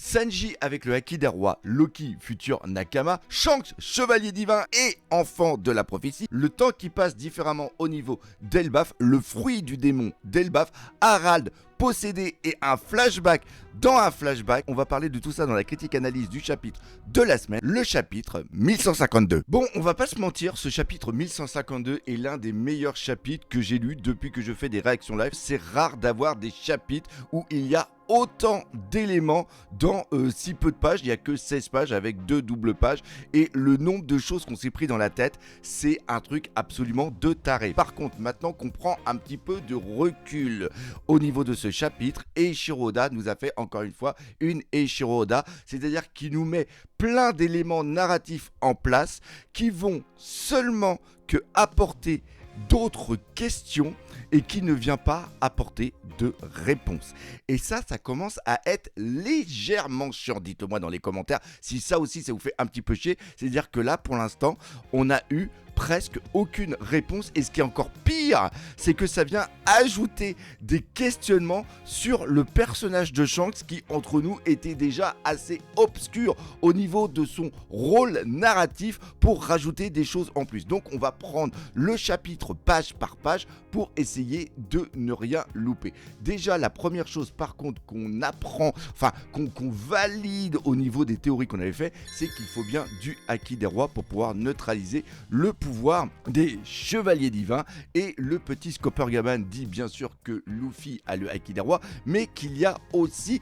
Sanji avec le Haki des rois, Loki, futur Nakama, Shanks, chevalier divin et enfant de la prophétie, le temps qui passe différemment au niveau d'Elbaf, le fruit du démon d'Elbaf, Harald, possédé et un flashback dans un flashback. On va parler de tout ça dans la critique analyse du chapitre de la semaine, le chapitre 1152. Bon, on va pas se mentir, ce chapitre 1152 est l'un des meilleurs chapitres que j'ai lu depuis que je fais des réactions live. C'est rare d'avoir des chapitres où il y a autant d'éléments dans si peu de pages. Il n'y a que 16 pages avec 2 doubles pages et le nombre de choses qu'on s'est pris dans la tête, c'est un truc absolument de taré. Par contre, maintenant qu'on prend un petit peu de recul au niveau de ce chapitre, Eiichiro Oda nous a fait encore une fois une Eiichiro Oda, c'est-à-dire qu'il nous met plein d'éléments narratifs en place qui vont seulement que apporter d'autres questions et qui ne vient pas apporter de réponse. Et ça commence à être légèrement chiant. Dites-moi dans les commentaires si ça aussi ça vous fait un petit peu chier. C'est-à-dire que là pour l'instant on a eu presque aucune réponse et ce qui est encore pire c'est que ça vient ajouter des questionnements sur le personnage de Shanks qui entre nous était déjà assez obscur au niveau de son rôle narratif pour rajouter des choses en plus. Donc on va prendre le chapitre page par page pour essayer de ne rien louper. Déjà la première chose par contre qu'on apprend, enfin qu'on valide au niveau des théories qu'on avait fait, c'est qu'il faut bien du Haki des rois pour pouvoir neutraliser le pouvoir des chevaliers divins. Et le petit Scopper-Gaban dit bien sûr que Luffy a le Haki des rois, mais qu'il y a aussi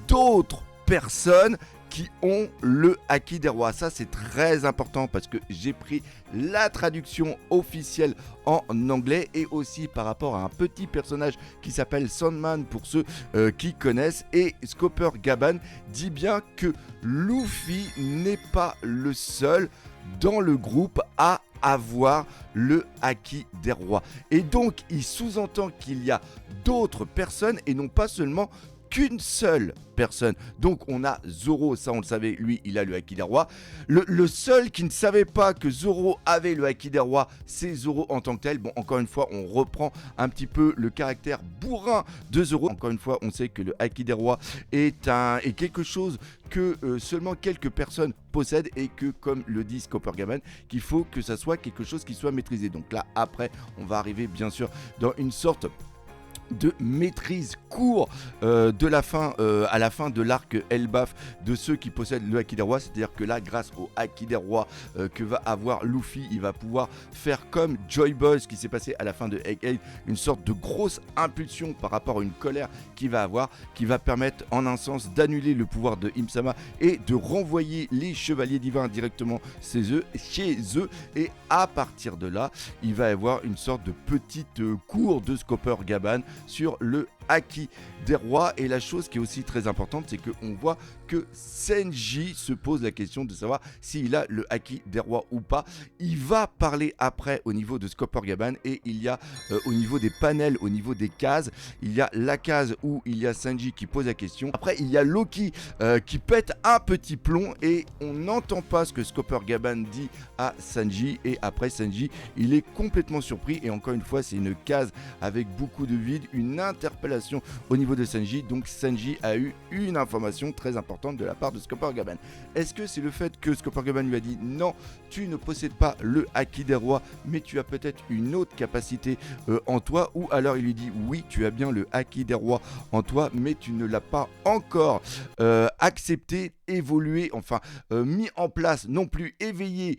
d'autres personnes qui ont le Haki des rois. Ça c'est très important parce que j'ai pris la traduction officielle en anglais et aussi par rapport à un petit personnage qui s'appelle Sandman pour ceux qui connaissent. Et Scopper-Gaban dit bien que Luffy n'est pas le seul dans le groupe à avoir le Haki des rois. Et donc il sous-entend qu'il y a d'autres personnes et non pas seulement qu'une seule personne. Donc on a Zoro, ça on le savait, lui il a le Haki des rois. Le seul qui ne savait pas que Zoro avait le Haki des rois, c'est Zoro en tant que tel. Bon, encore une fois, on reprend un petit peu le caractère bourrin de Zoro. Encore une fois, on sait que le Haki des rois est quelque chose que seulement quelques personnes possèdent et que, comme le dit Scopper-Gaban, qu'il faut que ça soit quelque chose qui soit maîtrisé. Donc là, après, on va arriver bien sûr dans une sorte de maîtrise court de la fin à la fin de l'arc Elbaf de ceux qui possèdent le Haki des rois. C'est-à-dire que là, grâce au Haki des rois que va avoir Luffy, il va pouvoir faire comme Joy Boy, ce qui s'est passé à la fin de Egghead, une sorte de grosse impulsion par rapport à une colère qu'il va avoir, qui va permettre en un sens d'annuler le pouvoir de Im-sama et de renvoyer les chevaliers divins directement chez eux. Et à partir de là, il va y avoir une sorte de petite cour de Scopper-Gaban sur le Haki des rois. Et la chose qui est aussi très importante, c'est qu'on voit que Sanji se pose la question de savoir s'il a le Haki des rois ou pas. Il va parler après au niveau de Scopper-Gaban et il y a au niveau des panels, au niveau des cases, il y a la case où il y a Sanji qui pose la question. Après il y a Loki qui pète un petit plomb et on n'entend pas ce que Scopper-Gaban dit à Sanji. Et après Sanji il est complètement surpris et encore une fois c'est une case avec beaucoup de vide, une interpellation au niveau de Sanji. Donc Sanji a eu une information très importante de la part de Scopper-Gaban. Est-ce que c'est le fait que Scopper-Gaban lui a dit non, tu ne possèdes pas le Haki des rois, mais tu as peut-être une autre capacité en toi, ou alors il lui dit oui, tu as bien le Haki des rois en toi, mais tu ne l'as pas encore accepté, évolué, enfin mis en place, non plus éveillé,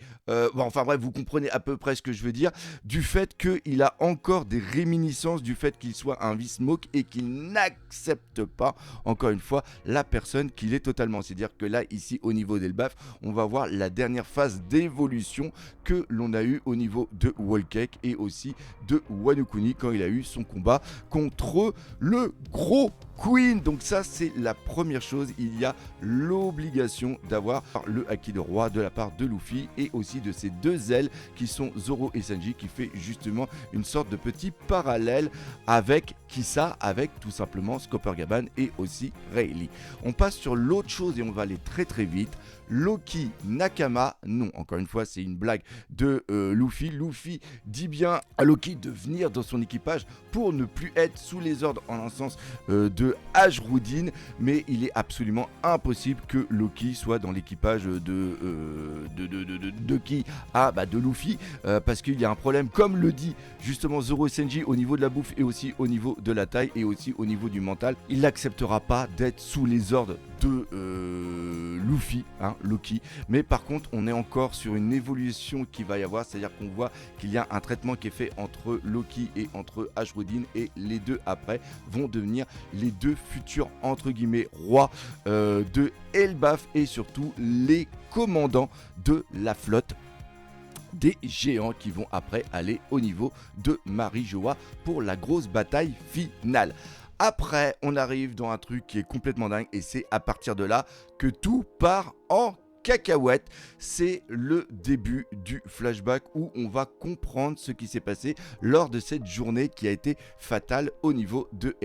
enfin bref, vous comprenez à peu près ce que je veux dire, du fait qu'il a encore des réminiscences du fait qu'il soit un Wismok et qu'il n'accepte pas, encore une fois, la personne qu'il est totalement. C'est-à-dire que là, ici, au niveau d'Elbaf, on va voir la dernière phase d'évolution que l'on a eu au niveau de Whole Cake et aussi de Wano Kuni quand il a eu son combat contre le gros Queen. Donc ça c'est la première chose, il y a l'obligation d'avoir le Haki de roi de la part de Luffy et aussi de ses deux ailes qui sont Zoro et Sanji, qui fait justement une sorte de petit parallèle avec Kissa, avec tout simplement Scopper-Gaban et aussi Rayleigh. On passe sur l'autre chose et on va aller très très vite. Loki Nakama, non, encore une fois c'est une blague de Luffy. Luffy dit bien à Loki de venir dans son équipage pour ne plus être sous les ordres en un sens de de Ashruddin, mais il est absolument impossible que Loki soit dans l'équipage de Luffy, parce qu'il y a un problème, comme le dit justement Zoro et Sanji, au niveau de la bouffe et aussi au niveau de la taille et aussi au niveau du mental. Il n'acceptera pas d'être sous les ordres de Luffy, Loki, mais par contre on est encore sur une évolution qui va y avoir, c'est à dire qu'on voit qu'il y a un traitement qui est fait entre Loki et entre Ashruddin, et les deux après vont devenir les deux futurs entre guillemets rois de Elbaf, et surtout les commandants de la flotte des géants qui vont après aller au niveau de Marijoa pour la grosse bataille finale. Après, on arrive dans un truc qui est complètement dingue, et c'est à partir de là que tout part en cacahuète. C'est le début du flashback où on va comprendre ce qui s'est passé lors de cette journée qui a été fatale au niveau de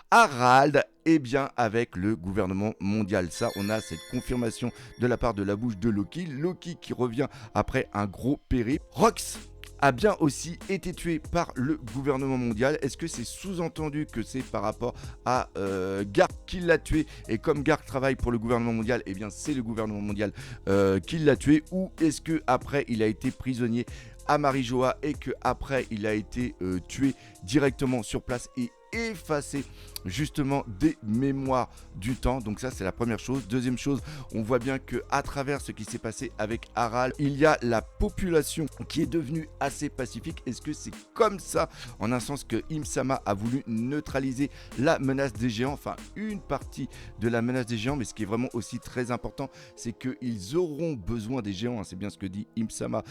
Harald, et bien avec le gouvernement mondial. Ça, on a cette confirmation de la part de la bouche de Loki qui revient après un gros périple. Rox a bien aussi été tué par le gouvernement mondial. Est-ce que c'est sous-entendu que c'est par rapport à Garp qui l'a tué, et comme Garp travaille pour le gouvernement mondial, et bien c'est le gouvernement mondial qui l'a tué, ou est-ce que après il a été prisonnier à Marijoa et que après il a été tué directement sur place et effacer justement des mémoires du temps? Donc ça, c'est la première chose. Deuxième chose, on voit bien que à travers ce qui s'est passé avec Harald, il y a la population qui est devenue assez pacifique. Est-ce que c'est comme ça, en un sens, que Im-sama a voulu neutraliser la menace des géants, enfin une partie de la menace des géants? Mais ce qui est vraiment aussi très important, c'est qu'ils auront besoin des géants, c'est bien ce que dit Im-sama,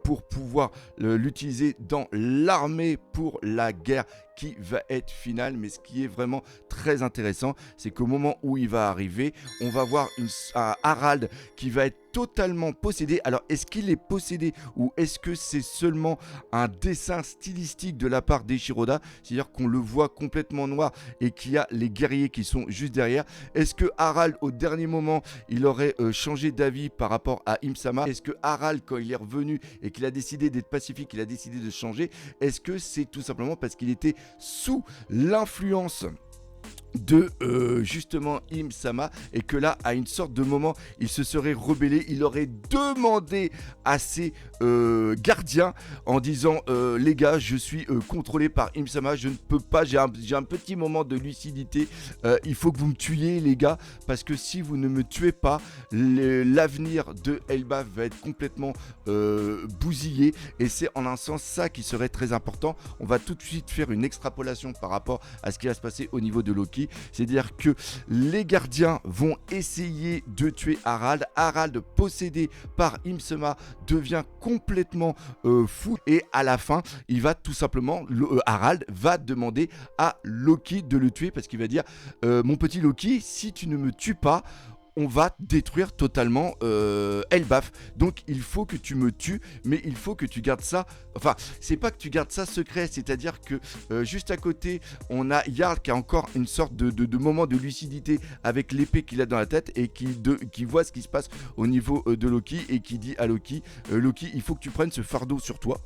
pour pouvoir l'utiliser dans l'armée pour la guerre qui va être finale. Mais ce qui est vraiment très intéressant, c'est qu'au moment où il va arriver, on va voir un Harald qui va être totalement possédé. Alors, est-ce qu'il est possédé, ou est-ce que c'est seulement un dessin stylistique de la part d'Eiichiroda, c'est-à-dire qu'on le voit complètement noir et qu'il y a les guerriers qui sont juste derrière? Est-ce que Harald, au dernier moment, il aurait changé d'avis par rapport à Im-sama? Est-ce que Harald, quand il est revenu et qu'il a décidé d'être pacifique, il a décidé de changer? Est-ce que c'est tout simplement parce qu'il était sous l'influence de justement Im-sama, et que là, à une sorte de moment, il se serait rebellé, il aurait demandé à ses gardiens en disant les gars, je suis contrôlé par Im-sama, je ne peux pas, j'ai un petit moment de lucidité, il faut que vous me tuiez les gars, parce que si vous ne me tuez pas, l'avenir de Elbaf va être complètement bousillé, et c'est en un sens ça qui serait très important. On va tout de suite faire une extrapolation par rapport à ce qui va se passer au niveau de Loki. C'est-à-dire que les gardiens vont essayer de tuer Harald. Harald, possédé par Im-sama, devient complètement fou, et à la fin, il va tout simplement, Harald va demander à Loki de le tuer, parce qu'il va dire mon petit Loki, si tu ne me tues pas, on va détruire totalement Elbaf. Donc il faut que tu me tues, mais il faut que tu gardes ça. Enfin, c'est pas que tu gardes ça secret, c'est-à-dire que juste à côté, on a Jarl qui a encore une sorte de moment de lucidité avec l'épée qu'il a dans la tête, et qui voit ce qui se passe au niveau de Loki, et qui dit à Loki, Loki, il faut que tu prennes ce fardeau sur toi,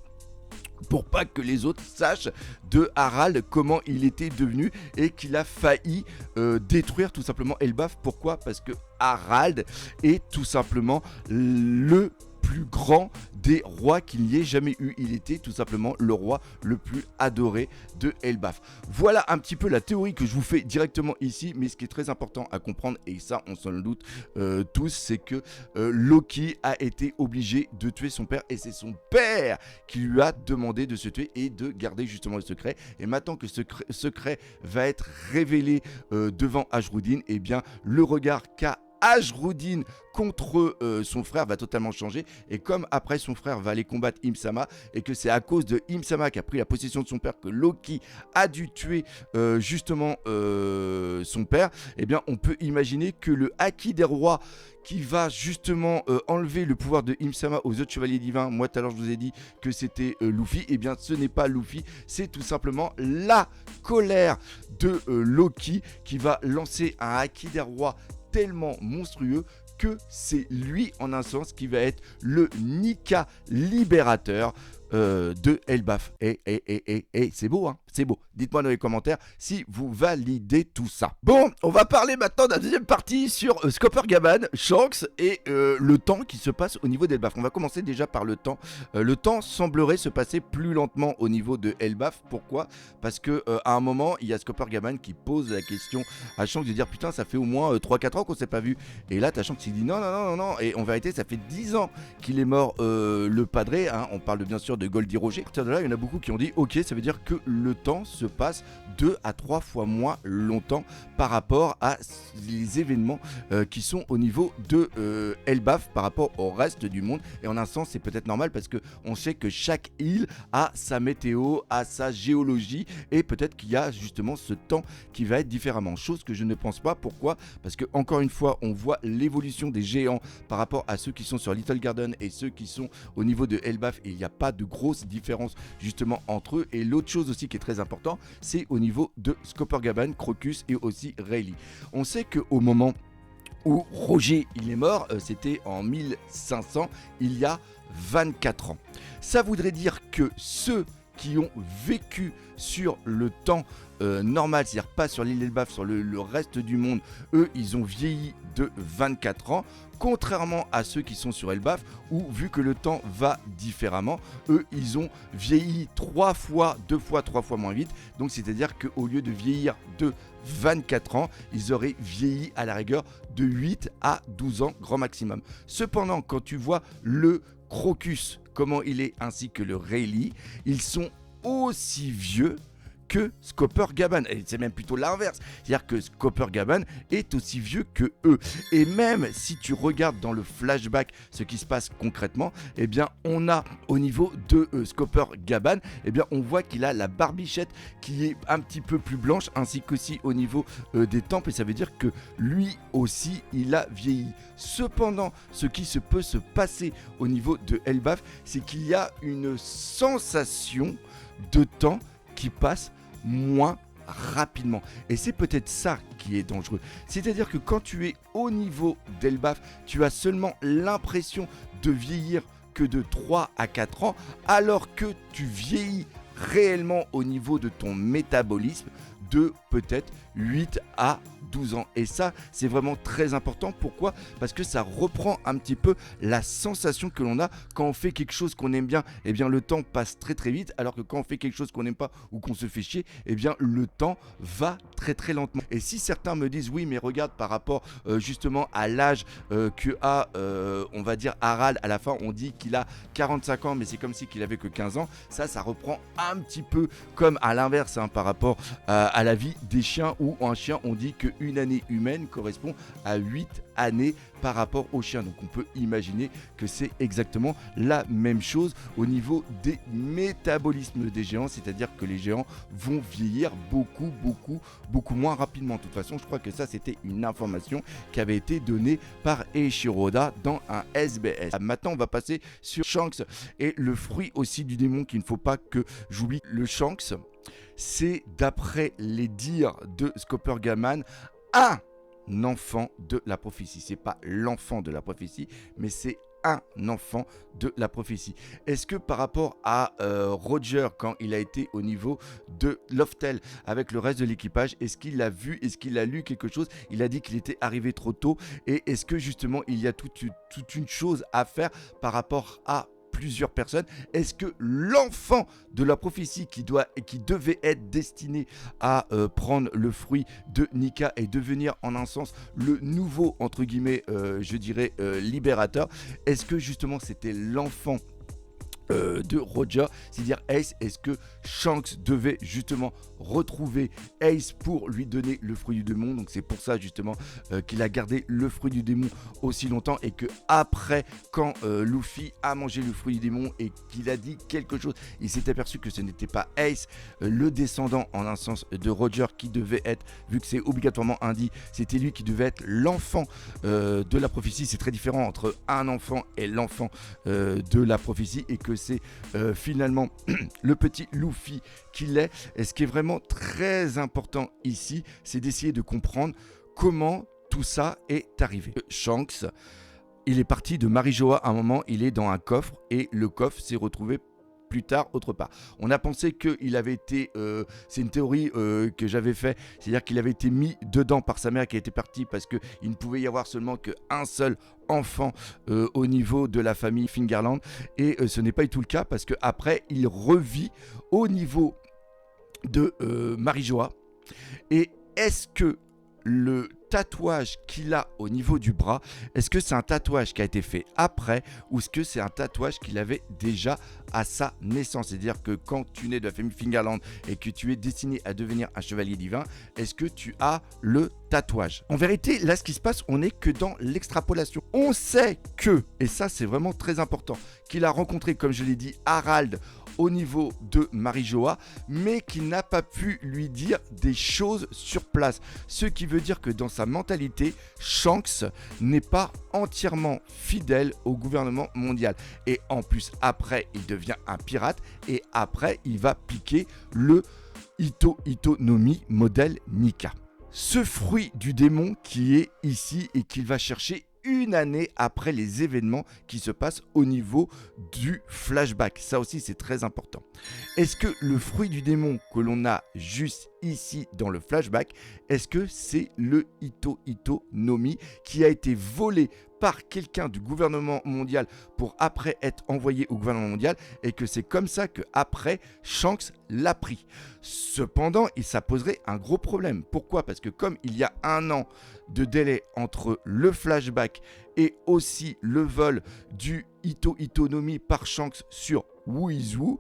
pour pas que les autres sachent de Harald comment il était devenu, et qu'il a failli détruire tout simplement Elbaf. Pourquoi? Parce que Harald est tout simplement le plus grand des rois qu'il n'y ait jamais eu. Il était tout simplement le roi le plus adoré de Elbaf. Voilà un petit peu la théorie que je vous fais directement ici, mais ce qui est très important à comprendre, et ça on s'en doute tous, c'est que Loki a été obligé de tuer son père, et c'est son père qui lui a demandé de se tuer et de garder justement le secret. Et maintenant que ce secret va être révélé devant Ashruddin, et bien le regard qu'a Ashruddin contre son frère va totalement changer. Et comme après son frère va aller combattre Im-sama, et que c'est à cause de Im-sama qui a pris la possession de son père que Loki a dû tuer justement son père, et bien on peut imaginer que le Haki des rois qui va justement enlever le pouvoir de Im-sama aux autres chevaliers divins, moi tout à l'heure je vous ai dit que c'était Luffy, et bien ce n'est pas Luffy, c'est tout simplement la colère de Loki qui va lancer un Haki des rois tellement monstrueux que c'est lui en un sens qui va être le Nika libérateur de Elbaf. Et c'est beau, hein, c'est beau. Dites-moi dans les commentaires si vous validez tout ça. Bon, on va parler maintenant de la deuxième partie sur Skopper-Gaban, Shanks et le temps qui se passe au niveau d'Elbaf. On va commencer déjà par le temps. Le temps semblerait se passer plus lentement au niveau de Elbaf. Pourquoi ? Parce que à un moment, il y a Skopper-Gaban qui pose la question à Shanks de dire putain, ça fait au moins 3-4 ans qu'on s'est pas vu. Et là, t'as Shanks qui dit non. Et en vérité, ça fait 10 ans qu'il est mort, le padré. Hein. On parle bien sûr de Goldie Roger. À partir de là, il y en a beaucoup qui ont dit ok, ça veut dire que le temps se passe 2 à 3 fois moins longtemps par rapport à les événements qui sont au niveau de Elbaf par rapport au reste du monde. Et en un sens, c'est peut-être normal parce que on sait que chaque île a sa météo, a sa géologie et peut-être qu'il y a justement ce temps qui va être différemment. Chose que je ne pense pas. Pourquoi ? Parce que encore une fois, on voit l'évolution des géants par rapport à ceux qui sont sur Little Garden et ceux qui sont au niveau de Elbaf et il n'y a pas de grosse différence justement entre eux. Et l'autre chose aussi qui est très important, c'est au niveau de Skopper-Gaban, Crocus et aussi Rayleigh. On sait qu'au moment où Roger il est mort, c'était en 1500, il y a 24 ans. Ça voudrait dire que ceux qui ont vécu sur le temps normal, c'est-à-dire pas sur l'île d'Elbaf, sur le reste du monde, eux ils ont vieilli de 24 ans, contrairement à ceux qui sont sur Elbaf, où vu que le temps va différemment, eux ils ont vieilli 3 fois moins vite, donc c'est-à-dire qu'au lieu de vieillir de 24 ans, ils auraient vieilli à la rigueur de 8 à 12 ans grand maximum. Cependant, quand tu vois le Crocus, comment il est, ainsi que le Rayleigh, ils sont aussi vieux que Skopper-Gaban. Et c'est même plutôt l'inverse. C'est-à-dire que Skopper-Gaban est aussi vieux que eux. Et même si tu regardes dans le flashback ce qui se passe concrètement, eh bien on a au niveau de Skopper-Gaban, eh bien on voit qu'il a la barbichette qui est un petit peu plus blanche, ainsi qu'aussi au niveau des tempes. Et ça veut dire que lui aussi, il a vieilli. Cependant, ce qui se peut se passer au niveau de Elbaf, c'est qu'il y a une sensation de temps qui passe moins rapidement. Et c'est peut-être ça qui est dangereux. C'est-à-dire que quand tu es au niveau d'Elbaf, tu as seulement l'impression de vieillir que de 3 à 4 ans, alors que tu vieillis réellement au niveau de ton métabolisme de peut-être 8 à 12 ans. Et ça, c'est vraiment très important. Pourquoi ? Parce que ça reprend un petit peu la sensation que l'on a quand on fait quelque chose qu'on aime bien. Eh bien, le temps passe très très vite, alors que quand on fait quelque chose qu'on n'aime pas ou qu'on se fait chier, eh bien, le temps va très très lentement. Et si certains me disent, oui, mais regarde par rapport justement à l'âge que a, on va dire, Harald, à la fin, on dit qu'il a 45 ans, mais c'est comme si qu'il avait que 15 ans. Ça reprend un petit peu comme à l'inverse hein, par rapport à la vie des chiens, où un chien, on dit qu'une année humaine correspond à 8 années par rapport au chien. Donc on peut imaginer que c'est exactement la même chose au niveau des métabolismes des géants, c'est-à-dire que les géants vont vieillir beaucoup moins rapidement. De toute façon, je crois que ça c'était une information qui avait été donnée par Eiichiro Oda dans un SBS. Maintenant, on va passer sur Shanks et le fruit aussi du démon qu'il ne faut pas que j'oublie. Le Shanks, c'est d'après les dires de Skopper-Gaban, un enfant de la prophétie. C'est pas l'enfant de la prophétie, mais c'est un enfant de la prophétie. Est-ce que par rapport à Roger, quand il a été au niveau de Loftel avec le reste de l'équipage, est-ce qu'il a vu, est-ce qu'il a lu quelque chose ? Il a dit qu'il était arrivé trop tôt. Et est-ce que justement il y a toute une chose à faire par rapport à plusieurs personnes? Est-ce que l'enfant de la prophétie qui devait être destiné à prendre le fruit de Nika et devenir en un sens le nouveau entre guillemets je dirais libérateur, est-ce que justement c'était l'enfant de Roger, c'est-à-dire Ace? Est-ce que Shanks devait justement retrouver Ace pour lui donner le fruit du démon? Donc c'est pour ça justement qu'il a gardé le fruit du démon aussi longtemps, et que après, quand Luffy a mangé le fruit du démon et qu'il a dit quelque chose, il s'est aperçu que ce n'était pas Ace, le descendant en un sens de Roger, qui devait être, vu que c'est obligatoirement indit, c'était lui qui devait être l'enfant de la prophétie. C'est très différent entre un enfant et l'enfant de la prophétie, et que c'est finalement le petit Luffy qui l'est. Et ce qui est vraiment très important ici, c'est d'essayer de comprendre comment tout ça est arrivé. Shanks, il est parti de Marijoa à un moment, il est dans un coffre, et le coffre s'est retrouvé plus tard autre part. On a pensé qu'il avait été, c'est une théorie que j'avais fait, c'est-à-dire qu'il avait été mis dedans par sa mère qui était partie parce qu'il ne pouvait y avoir seulement qu'un seul enfant au niveau de la famille Fingerland, et ce n'est pas du tout le cas parce qu'après il revit au niveau de Marie-Joa. Et est-ce que le tatouage qu'il a au niveau du bras, est-ce que c'est un tatouage qui a été fait après ou est-ce que c'est un tatouage qu'il avait déjà à sa naissance? C'est-à-dire que quand tu nais de la famille Fingerland et que tu es destiné à devenir un chevalier divin, est-ce que tu as le tatouage? En vérité, là, ce qui se passe, on n'est que dans l'extrapolation. On sait que, et ça c'est vraiment très important, qu'il a rencontré, comme je l'ai dit, Harald au niveau de Marie-Joa, mais qu'il n'a pas pu lui dire des choses sur place. Ce qui veut dire que dans sa mentalité, Shanks n'est pas entièrement fidèle au gouvernement mondial. Et en plus, après, il devient un pirate et après, il va piquer le Ito no Mi modèle Nika. Ce fruit du démon qui est ici et qu'il va chercher une année après les événements qui se passent au niveau du flashback. Ça aussi, c'est très important. Est-ce que le fruit du démon que l'on a juste ici dans le flashback, est-ce que c'est le Ito no Mi qui a été volé par quelqu'un du gouvernement mondial pour après être envoyé au gouvernement mondial et que c'est comme ça que après Shanks l'a pris? Cependant, ça poserait un gros problème. Pourquoi? Parce que comme il y a un an de délai entre le flashback et aussi le vol du Ito no Mi par Shanks sur Wuizu,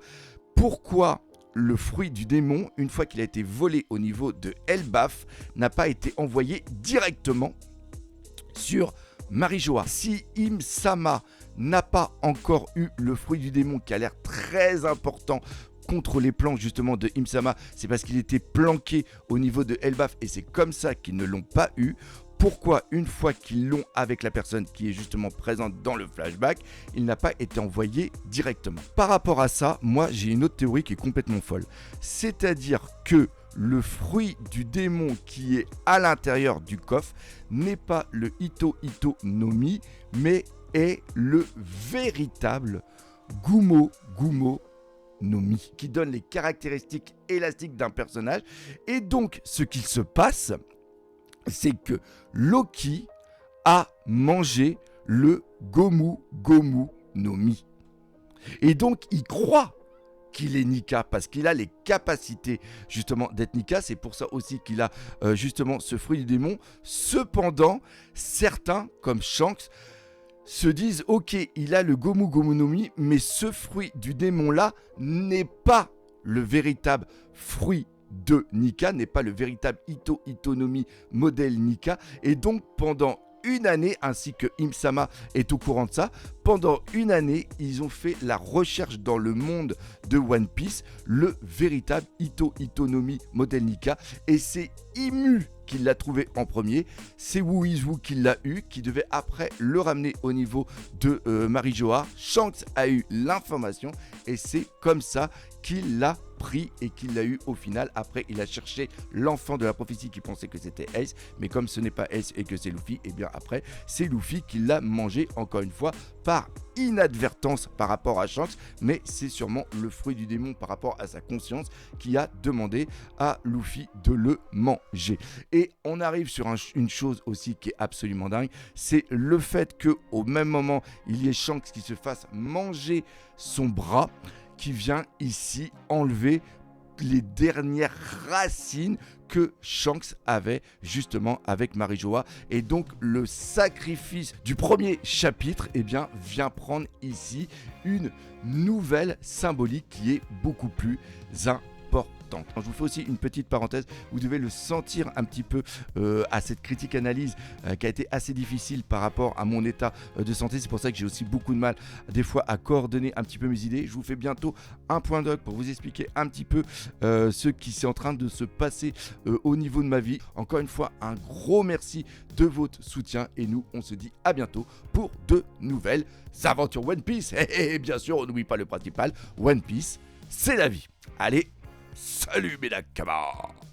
pourquoi le fruit du démon, une fois qu'il a été volé au niveau de Elbaf, n'a pas été envoyé directement sur Marie-Joa? Si Im-sama n'a pas encore eu le fruit du démon qui a l'air très important contre les plans justement de Im-sama, c'est parce qu'il était planqué au niveau de Elbaf et c'est comme ça qu'ils ne l'ont pas eu. Pourquoi une fois qu'ils l'ont avec la personne qui est justement présente dans le flashback, il n'a pas été envoyé directement? Par rapport à ça, moi j'ai une autre théorie qui est complètement folle. C'est-à-dire que le fruit du démon qui est à l'intérieur du coffre n'est pas le Ito no Mi, mais est le véritable Gumo no Mi, qui donne les caractéristiques élastiques d'un personnage. Et donc, ce qu'il se passe, c'est que Loki a mangé le Gomu no Mi. Et donc, il croit qu'il est Nika parce qu'il a les capacités justement d'être Nika. C'est pour ça aussi qu'il a justement ce fruit du démon. Cependant, certains, comme Shanks, se disent ok, il a le Gomu no Mi, mais ce fruit du démon là n'est pas le véritable fruit de Nika, n'est pas le véritable Ito no Mi modèle Nika. Et donc pendant une année, ainsi que Im-sama est au courant de ça, pendant une année, ils ont fait la recherche dans le monde de One Piece, le véritable Ito no Mi modèle Nika. Et c'est Imu qui l'a trouvé en premier, c'est Wuizu qui l'a eu, qui devait après le ramener au niveau de Marie-Joa. Shanks a eu l'information et c'est comme ça qu'il l'a pris et qu'il l'a eu au final. Après, il a cherché l'enfant de la prophétie qui pensait que c'était Ace, mais comme ce n'est pas Ace et que c'est Luffy, et bien après, c'est Luffy qui l'a mangé encore une fois par inadvertance par rapport à Shanks, mais c'est sûrement le fruit du démon par rapport à sa conscience qui a demandé à Luffy de le manger. Et on arrive sur une chose aussi qui est absolument dingue, c'est le fait que au même moment, il y ait Shanks qui se fasse manger son bras, qui vient ici enlever les dernières racines que Shanks avait justement avec Marie-Joa. Et donc le sacrifice du premier chapitre vient prendre ici une nouvelle symbolique qui est beaucoup plus importante. Je vous fais aussi une petite parenthèse, vous devez le sentir un petit peu à cette critique analyse qui a été assez difficile par rapport à mon état de santé. C'est pour ça que j'ai aussi beaucoup de mal des fois à coordonner un petit peu mes idées. Je vous fais bientôt un point doc pour vous expliquer un petit peu ce qui est en train de se passer au niveau de ma vie. Encore une fois, un gros merci de votre soutien et nous on se dit à bientôt pour de nouvelles aventures One Piece. Et bien sûr, on n'oublie pas le principal, One Piece, c'est la vie. Allez, salut mes nakamas!